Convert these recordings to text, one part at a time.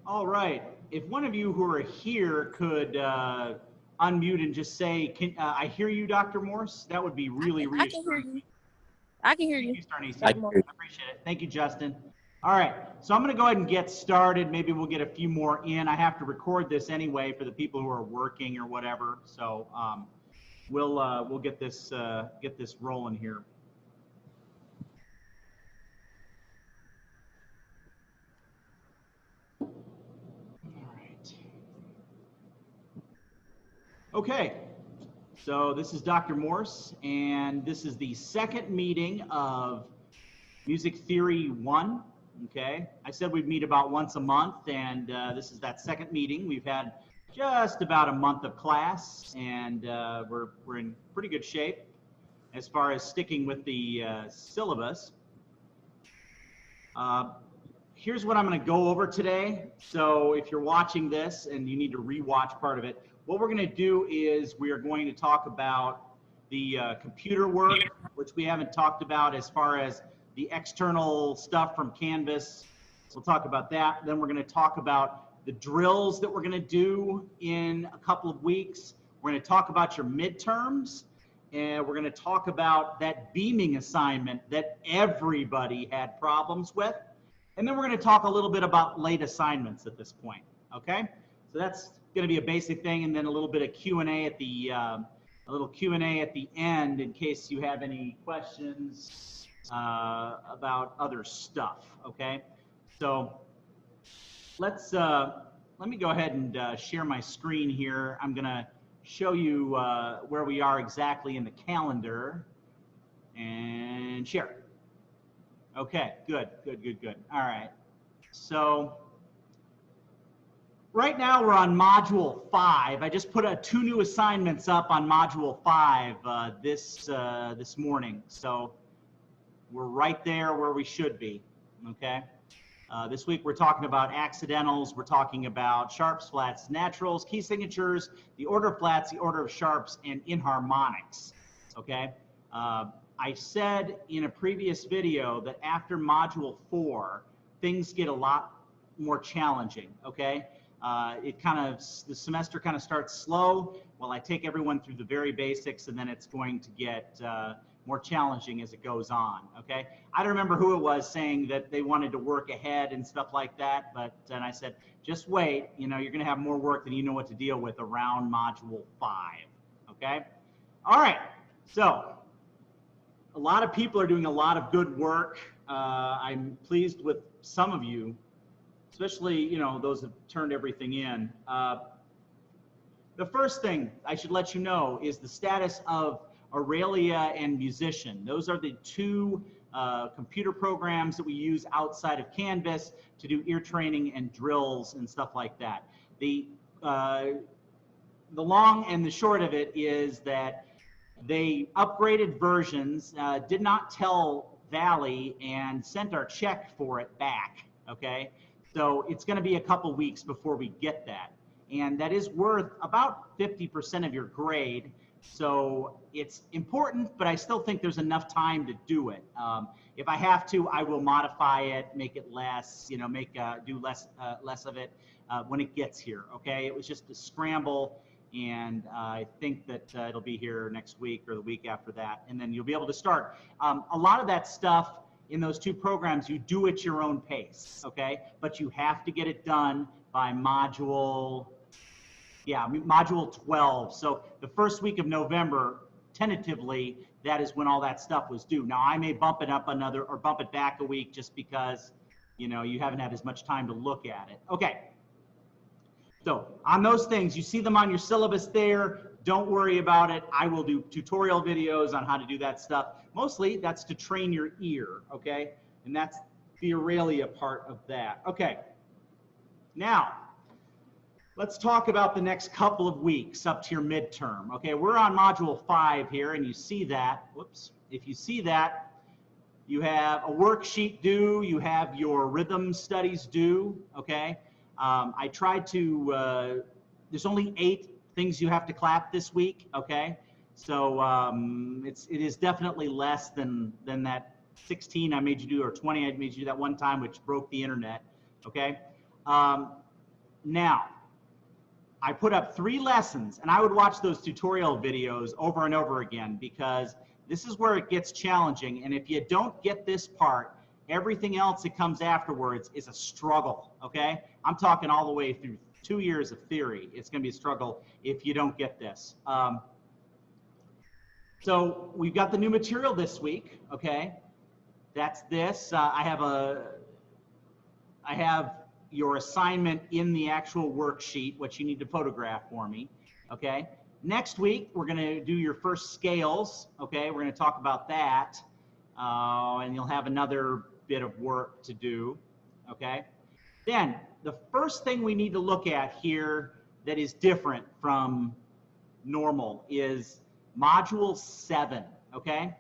All right. If one of you who are here could unmute and just say, "Can I hear you, Dr. Morse?" That would be really I can hear you. I can hear you. I appreciate it. Thank you, Justin. All right. So I'm going to go ahead and get started. Maybe we'll get a few more in. I have to record this anyway for the people who are working or whatever. So we'll get this rolling here. Okay, so this is Dr. Morse, and this is the second meeting of Music Theory 1, okay? I said we'd meet about once a month, and this is that second meeting. We've had just about a month of class, and we're in pretty good shape as far as sticking with the syllabus. Here's what I'm going to go over today. So if you're watching this and you need to rewatch part of it, what we're going to do is we are going to talk about the computer work, which we haven't talked about as far as the external stuff from Canvas. We'll talk about that. Then we're going to talk about the drills that we're going to do in a couple of weeks. We're going to talk about your midterms, and we're going to talk about that beaming assignment that everybody had problems with. And then we're going to talk a little bit about late assignments at this point, okay? So that's going to be a basic thing, and then a little bit of Q&A at the end in case you have any questions about other stuff, okay? So let me go ahead and share my screen here. I'm going to show you where we are exactly in the calendar and share. Okay, good. All right. So right now we're on Module 5. I just put 2 new assignments up on Module 5 this morning. So we're right there where we should be, okay? This week we're talking about accidentals, we're talking about sharps, flats, naturals, key signatures, the order of flats, the order of sharps, and inharmonics, okay? I said in a previous video that after Module 4, things get a lot more challenging, okay? The semester kind of starts slow while I take everyone through the very basics, and then it's going to get more challenging as it goes on, okay? I don't remember who it was saying that they wanted to work ahead and stuff like that, but then I said, just wait, you know, you're gonna have more work than you know what to deal with around Module 5, okay? All right, so a lot of people are doing a lot of good work. I'm pleased with some of you, especially, you know, those that turned everything in. The first thing I should let you know is the status of Aurelia and Musician. Those are the 2 computer programs that we use outside of Canvas to do ear training and drills and stuff like that. The long and the short of it is that they upgraded versions, did not tell Valley, and sent our check for it back, okay? So it's going to be a couple weeks before we get that. And that is worth about 50% of your grade. So it's important, but I still think there's enough time to do it. If I have to, I will modify it, make it less, you know, do less of it when it gets here, okay? It was just a scramble. And I think that it'll be here next week or the week after that, and then you'll be able to start. A lot of that stuff in those 2 programs, you do at your own pace, okay? But you have to get it done by Module 12. So the first week of November, tentatively, that is when all that stuff was due. Now, I may bump it up or bump it back a week just because, you know, you haven't had as much time to look at it. Okay. So on those things, you see them on your syllabus there. Don't worry about it. I will do tutorial videos on how to do that stuff. Mostly that's to train your ear, okay? And that's the Aurelia part of that. Okay. Now, let's talk about the next couple of weeks up to your midterm. Okay, we're on Module 5 here, and you see that. Whoops. If you see that, you have a worksheet due. You have your rhythm studies due, okay? I tried to, there's only 8 things you have to clap this week, okay? So it is definitely less than that 16 I made you do, or 20 I made you do that one time, which broke the internet, okay? Now, I put up 3 lessons, and I would watch those tutorial videos over and over again because this is where it gets challenging. And if you don't get this part, everything else that comes afterwards is a struggle, okay? I'm talking all the way through 2 years of theory. It's going to be a struggle if you don't get this. So we've got the new material this week, okay? That's this. I have your assignment in the actual worksheet, what you need to photograph for me, okay? Next week, we're gonna do your first scales, okay? We're gonna talk about that, and you'll have another bit of work to do, okay? Then, the first thing we need to look at here that is different from normal is Module 7, okay?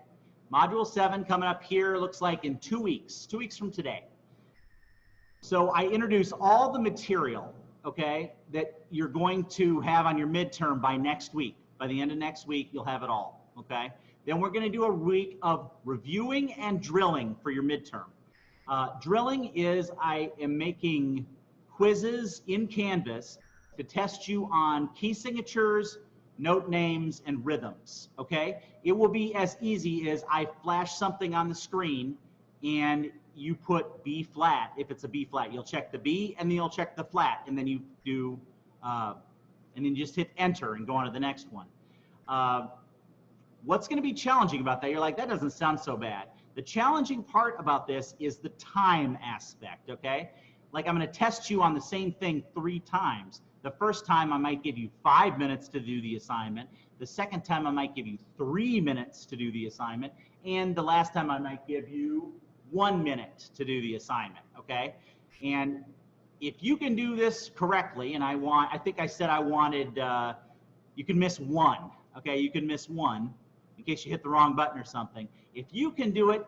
Module 7 coming up here, looks like in 2 weeks from today. So I introduce all the material, okay, that you're going to have on your midterm by next week. By the end of next week, you'll have it all, okay? Then we're going to do a week of reviewing and drilling for your midterm. Drilling is I am making quizzes in Canvas to test you on key signatures, note names, and rhythms, okay? It will be as easy as I flash something on the screen and you put B flat. If it's a B flat, you'll check the B and then you'll check the flat, and then you do, and then just hit enter and go on to the next one. What's going to be challenging about that? You're like, that doesn't sound so bad. The challenging part about this is the time aspect, okay? Like I'm going to test you on the same thing 3 times. The first time I might give you 5 minutes to do the assignment. The second time I might give you 3 minutes to do the assignment. And the last time I might give you 1 minute to do the assignment, okay? And if you can do this correctly, and I think I said I wanted, you can miss 1, okay? You can miss 1 in case you hit the wrong button or something. If you can do it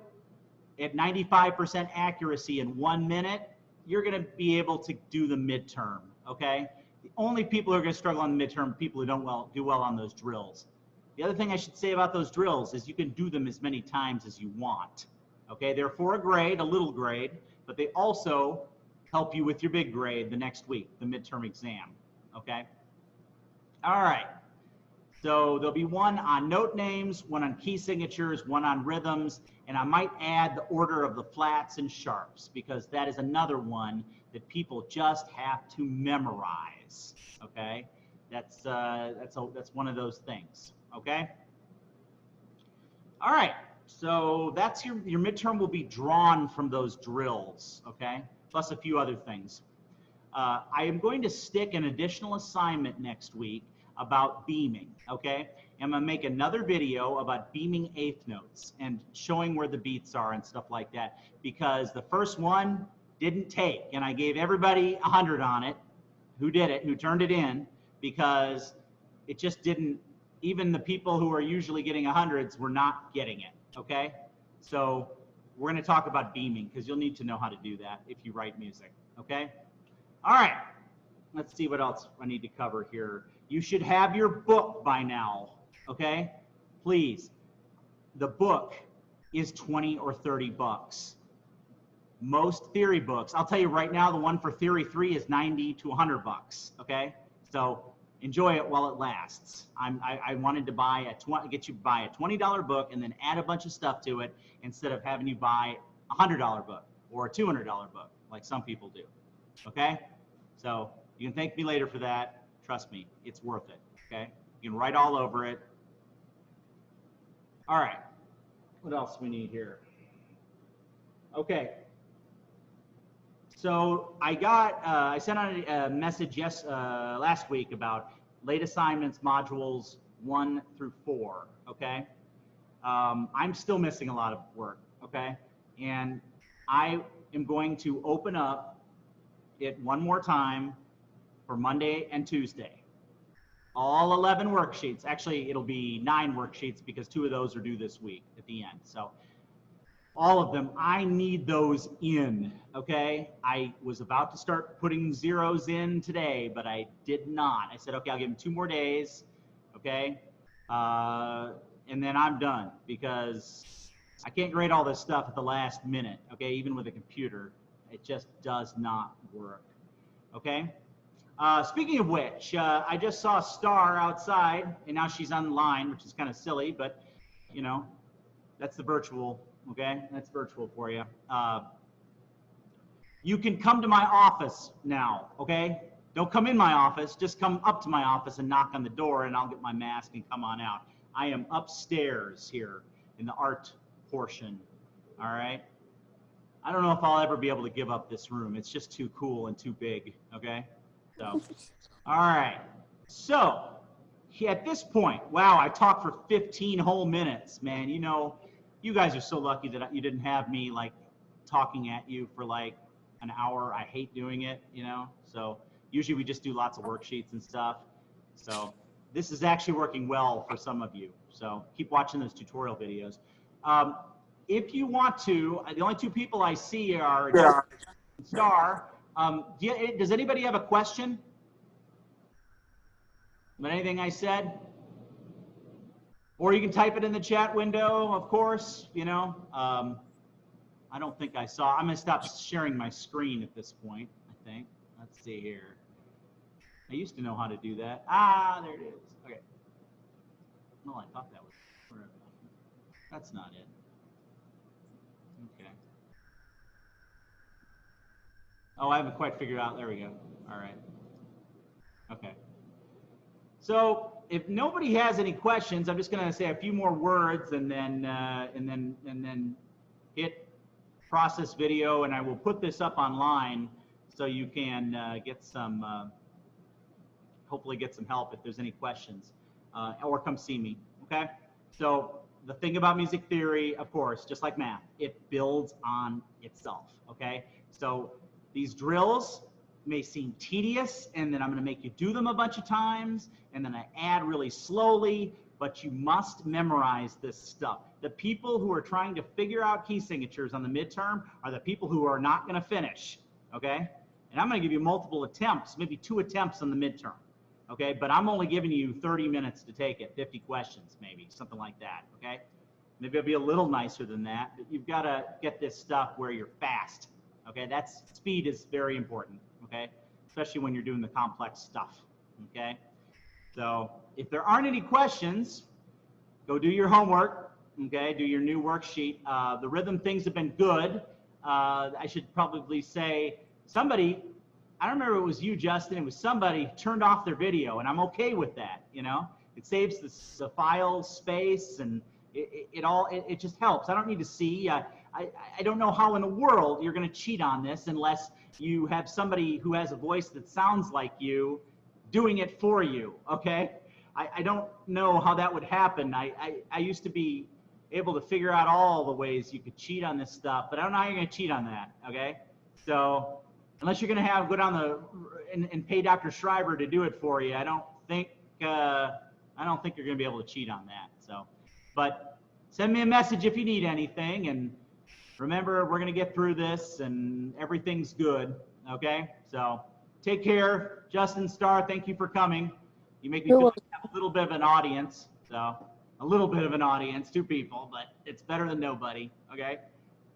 at 95% accuracy in 1 minute, you're gonna be able to do the midterm, okay? The only people who are gonna struggle on the midterm are people who don't do well on those drills. The other thing I should say about those drills is you can do them as many times as you want. Okay, they're for a grade, a little grade, but they also help you with your big grade the next week, the midterm exam, okay? All right, so there'll be 1 on note names, 1 on key signatures, 1 on rhythms, and I might add the order of the flats and sharps because that is another one that people just have to memorize, okay? That's one of those things, okay? All right. So that's your midterm will be drawn from those drills, okay? Plus a few other things. I am going to stick an additional assignment next week about beaming, okay? I'm gonna make another video about beaming 8th notes and showing where the beats are and stuff like that because the first one didn't take and I gave everybody 100 on it who did it, who turned it in because it just didn't, even the people who are usually getting 100s were not getting it. Okay, so we're going to talk about beaming because you'll need to know how to do that if you write music. Okay, all right, let's see what else I need to cover here. You should have your book by now. Okay, please. The book is 20 or 30 bucks. Most theory books, I'll tell you right now, the one for theory 3 is 90 to 100 bucks. Okay, so enjoy it while it lasts. I wanted to get you to buy a $20 book and then add a bunch of stuff to it instead of having you buy a $100 book or a $200 book like some people do. Okay? So you can thank me later for that. Trust me, it's worth it. Okay? You can write all over it. All right. What else we need here? Okay. So I sent out a message last week about late assignments modules 1 through 4, okay? I'm still missing a lot of work, okay? And I am going to open up it one more time for Monday and Tuesday. All 11 worksheets, actually it'll be 9 worksheets because 2 of those are due this week at the end. So all of them, I need those in, okay? I was about to start putting zeros in today, but I did not. I said, okay, I'll give them 2 more days, okay? And then I'm done because I can't grade all this stuff at the last minute, okay? Even with a computer, it just does not work, okay? Speaking of which, I just saw Star outside, and now she's online, which is kind of silly, but you know, that's the virtual. Okay, that's virtual for you. You can come to my office now. Okay, don't come in my office. Just come up to my office and knock on the door, and I'll get my mask and come on out. I am upstairs here in the art portion. All right. I don't know if I'll ever be able to give up this room. It's just too cool and too big. Okay. So, all right. So, at this point, wow, I talked for 15 whole minutes, man. You know, you guys are so lucky that you didn't have me like talking at you for like an hour. I hate doing it, you know. So, usually we just do lots of worksheets and stuff. So, this is actually working well for some of you. So, keep watching those tutorial videos. If you want to, the only two people I see are Justin and Star. Does anybody have a question about anything I said? Or you can type it in the chat window, of course, you know. I don't think I saw. I'm going to stop sharing my screen at this point, I think. Let's see here. I used to know how to do that. Ah, there it is. Okay. No, I thought that was. That's not it. Okay. Oh, I haven't quite figured out. There we go. All right. Okay. So if nobody has any questions, I'm just going to say a few more words and then hit process video, and I will put this up online so you can get some, hopefully get some help if there's any questions, or come see me. Okay. So the thing about music theory, of course, just like math, it builds on itself. Okay. So these drills may seem tedious, and then I'm going to make you do them a bunch of times, and then I add really slowly, but you must memorize this stuff. The people who are trying to figure out key signatures on the midterm are the people who are not going to finish, okay? And I'm going to give you multiple attempts, maybe 2 attempts on the midterm, okay? But I'm only giving you 30 minutes to take it, 50 questions maybe, something like that, okay? Maybe I'll be a little nicer than that, but you've got to get this stuff where you're fast, okay? That's, speed is very important, okay? Especially when you're doing the complex stuff, okay? So if there aren't any questions, go do your homework, okay? Do your new worksheet. The rhythm things have been good. I should probably say somebody, I don't remember if it was you, Justin, it was somebody turned off their video, and I'm okay with that, you know? It saves the file space, and it just helps. I don't need to see. I don't know how in the world you're going to cheat on this unless you have somebody who has a voice that sounds like you doing it for you, okay? I don't know how that would happen. I used to be able to figure out all the ways you could cheat on this stuff, but I don't know how you're going to cheat on that, okay? So unless you're going to go down and pay Dr. Schreiber to do it for you, I don't think you're going to be able to cheat on that. So, but send me a message if you need anything, and remember, we're going to get through this and everything's good, okay? So take care. Justin, Star, thank you for coming. You make me feel like I have a little bit of an audience. So a little bit of an audience, 2 people, but it's better than nobody, okay?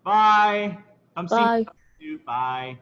Bye. Come see you. Bye.